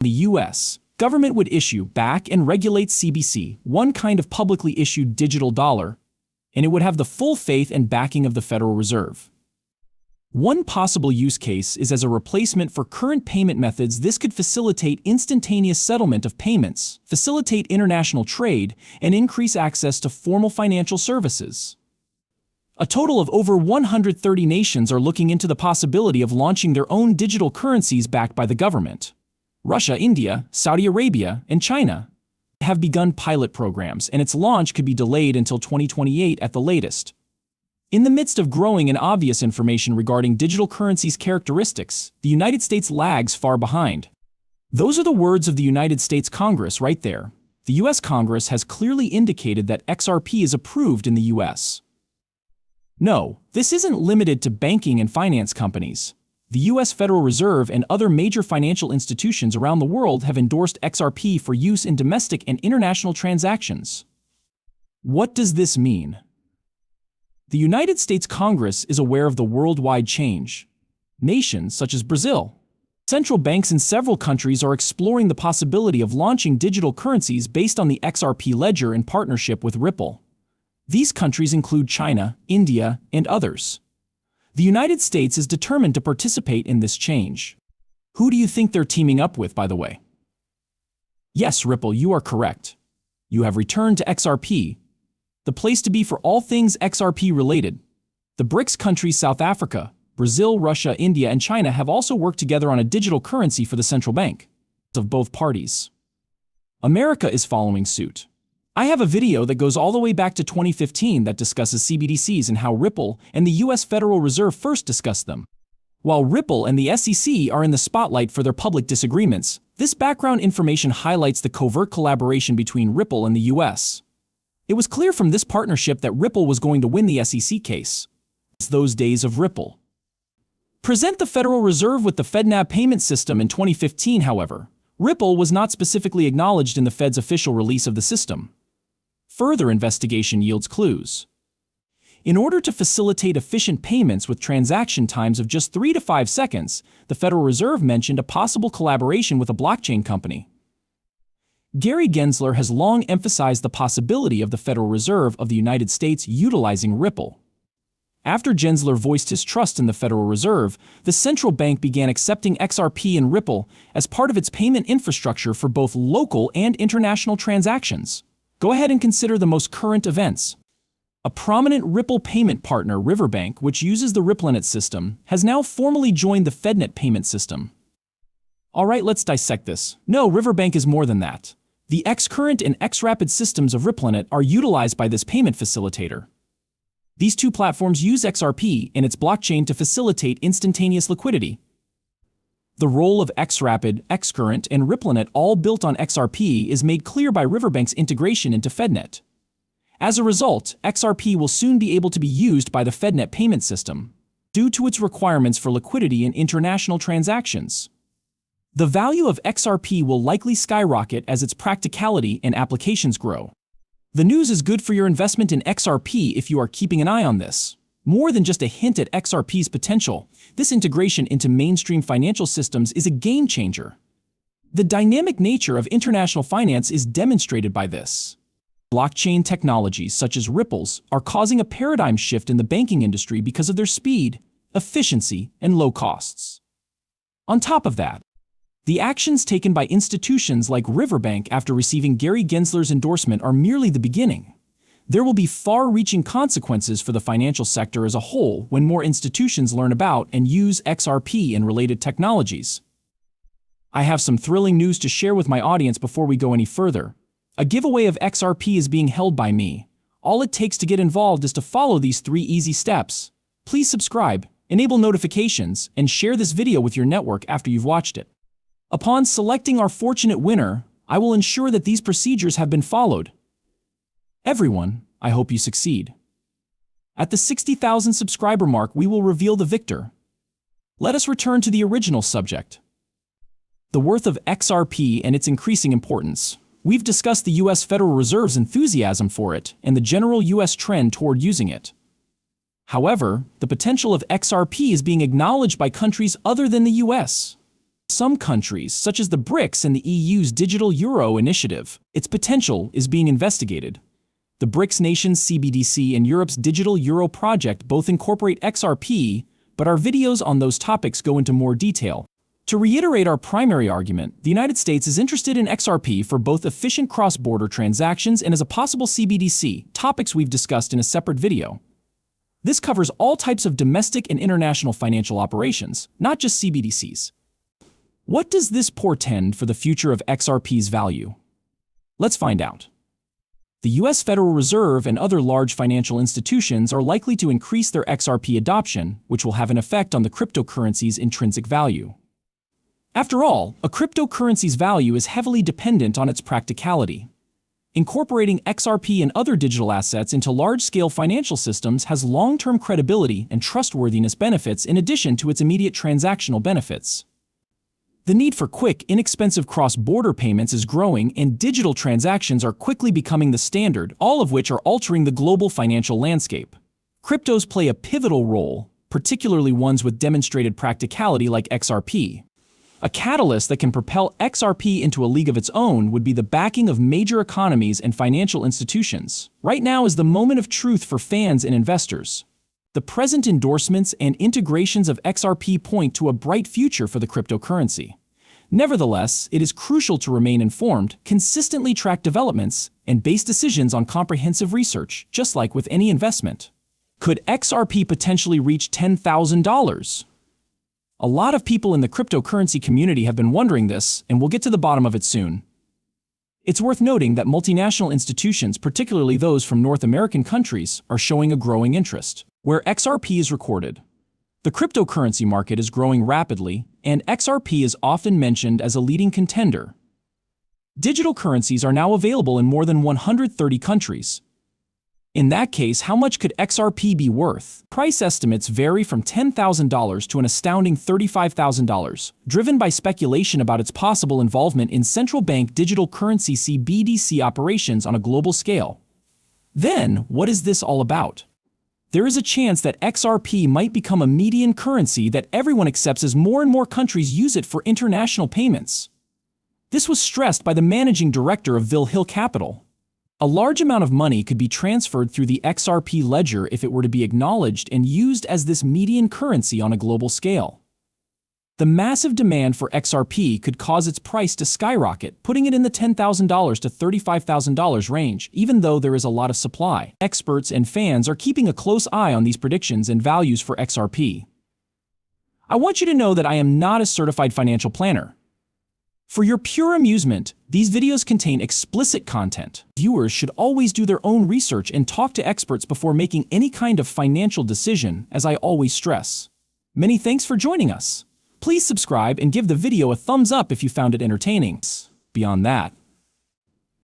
The US government would issue, back, and regulate CBC, one kind of publicly issued digital dollar, and it would have the full faith and backing of the Federal Reserve. One possible use case is as a replacement for current payment methods. This could facilitate instantaneous settlement of payments, facilitate international trade, and increase access to formal financial services. A total of over 130 nations are looking into the possibility of launching their own digital currencies backed by the government. Russia, India, Saudi Arabia, and China have begun pilot programs, and its launch could be delayed until 2028 at the latest. In the midst of growing and obvious information regarding digital currencies' characteristics, the United States lags far behind. Those are the words of the United States Congress right there. The US Congress has clearly indicated that XRP is approved in the US. No, this isn't limited to banking and finance companies. The US Federal Reserve and other major financial institutions around the world have endorsed XRP for use in domestic and international transactions. What does this mean? The United States Congress is aware of the worldwide change. Nations such as Brazil, central banks in several countries are exploring the possibility of launching digital currencies based on the XRP ledger in partnership with Ripple. These countries include China, India, and others. The United States is determined to participate in this change. Who do you think they're teaming up with, by the way? Yes, Ripple, you are correct. You have returned to XRP, the place to be for all things XRP related. The BRICS countries South Africa, Brazil, Russia, India, and China have also worked together on a digital currency for the central bank of both parties. America is following suit. I have a video that goes all the way back to 2015 that discusses CBDCs and how Ripple and the US Federal Reserve first discussed them. While Ripple and the SEC are in the spotlight for their public disagreements, this background information highlights the covert collaboration between Ripple and the US. It was clear from this partnership that Ripple was going to win the SEC case. It's those days of Ripple. Present the Federal Reserve with the FedNAV payment system in 2015, however, Ripple was not specifically acknowledged in the Fed's official release of the system. Further investigation yields clues. In order to facilitate efficient payments with transaction times of just 3 to 5 seconds, the Federal Reserve mentioned a possible collaboration with a blockchain company. Gary Gensler has long emphasized the possibility of the Federal Reserve of the United States utilizing Ripple. After Gensler voiced his trust in the Federal Reserve, the central bank began accepting XRP and Ripple as part of its payment infrastructure for both local and international transactions. Go ahead and consider the most current events. A prominent Ripple payment partner, Riverbank, which uses the RippleNet system, has now formally joined the FedNet payment system. Alright, let's dissect this. No, Riverbank is more than that. The xCurrent and xRapid systems of RippleNet are utilized by this payment facilitator. These two platforms use XRP and its blockchain to facilitate instantaneous liquidity. The role of xRapid, xCurrent, and RippleNet, all built on XRP, is made clear by Riverbank's integration into FedNet. As a result, XRP will soon be able to be used by the FedNet payment system, due to its requirements for liquidity in international transactions. The value of XRP will likely skyrocket as its practicality and applications grow. The news is good for your investment in XRP if you are keeping an eye on this. More than just a hint at XRP's potential, this integration into mainstream financial systems is a game changer. The dynamic nature of international finance is demonstrated by this. Blockchain technologies such as Ripple's are causing a paradigm shift in the banking industry because of their speed, efficiency, and low costs. On top of that, the actions taken by institutions like Riverbank after receiving Gary Gensler's endorsement are merely the beginning. There will be far-reaching consequences for the financial sector as a whole when more institutions learn about and use XRP and related technologies. I have some thrilling news to share with my audience before we go any further. A giveaway of XRP is being held by me. All it takes to get involved is to follow these 3 easy steps. Please subscribe, enable notifications, and share this video with your network after you've watched it. Upon selecting our fortunate winner, I will ensure that these procedures have been followed. Everyone, I hope you succeed. At the 60,000 subscriber mark, we will reveal the victor. Let us return to the original subject. The worth of XRP and its increasing importance. We've discussed the US Federal Reserve's enthusiasm for it and the general US trend toward using it. However, the potential of XRP is being acknowledged by countries other than the US. Some countries, such as the BRICS and the EU's digital euro initiative, its potential is being investigated. The BRICS nations CBDC and Europe's digital euro project both incorporate XRP, but our videos on those topics go into more detail. To reiterate our primary argument, the United States is interested in XRP for both efficient cross-border transactions and as a possible CBDC, topics we've discussed in a separate video. This covers all types of domestic and international financial operations, not just CBDCs. What does this portend for the future of XRP's value? Let's find out. The U.S. Federal Reserve and other large financial institutions are likely to increase their XRP adoption, which will have an effect on the cryptocurrency's intrinsic value. After all, a cryptocurrency's value is heavily dependent on its practicality. Incorporating XRP and other digital assets into large-scale financial systems has long-term credibility and trustworthiness benefits in addition to its immediate transactional benefits. The need for quick, inexpensive cross-border payments is growing, and digital transactions are quickly becoming the standard, all of which are altering the global financial landscape. Cryptos play a pivotal role, particularly ones with demonstrated practicality like XRP. A catalyst that can propel XRP into a league of its own would be the backing of major economies and financial institutions. Right now is the moment of truth for fans and investors. The present endorsements and integrations of XRP point to a bright future for the cryptocurrency. Nevertheless, it is crucial to remain informed, consistently track developments, and base decisions on comprehensive research, just like with any investment. Could XRP potentially reach $10,000? A lot of people in the cryptocurrency community have been wondering this, and we'll get to the bottom of it soon. It's worth noting that multinational institutions, particularly those from North American countries, are showing a growing interest. Where XRP is recorded, the cryptocurrency market is growing rapidly, and XRP is often mentioned as a leading contender. Digital currencies are now available in more than 130 countries. In that case, how much could XRP be worth? Price estimates vary from $10,000 to an astounding $35,000, driven by speculation about its possible involvement in central bank digital currency CBDC operations on a global scale. Then, what is this all about? There is a chance that XRP might become a median currency that everyone accepts as more and more countries use it for international payments. This was stressed by the managing director of Ville Hill Capital. A large amount of money could be transferred through the XRP ledger if it were to be acknowledged and used as this median currency on a global scale. The massive demand for XRP could cause its price to skyrocket, putting it in the $10,000 to $35,000 range, even though there is a lot of supply. Experts and fans are keeping a close eye on these predictions and values for XRP. I want you to know that I am not a certified financial planner. For your pure amusement, these videos contain explicit content. Viewers should always do their own research and talk to experts before making any kind of financial decision, as I always stress. Many thanks for joining us. Please subscribe and give the video a thumbs up if you found it entertaining. Beyond that,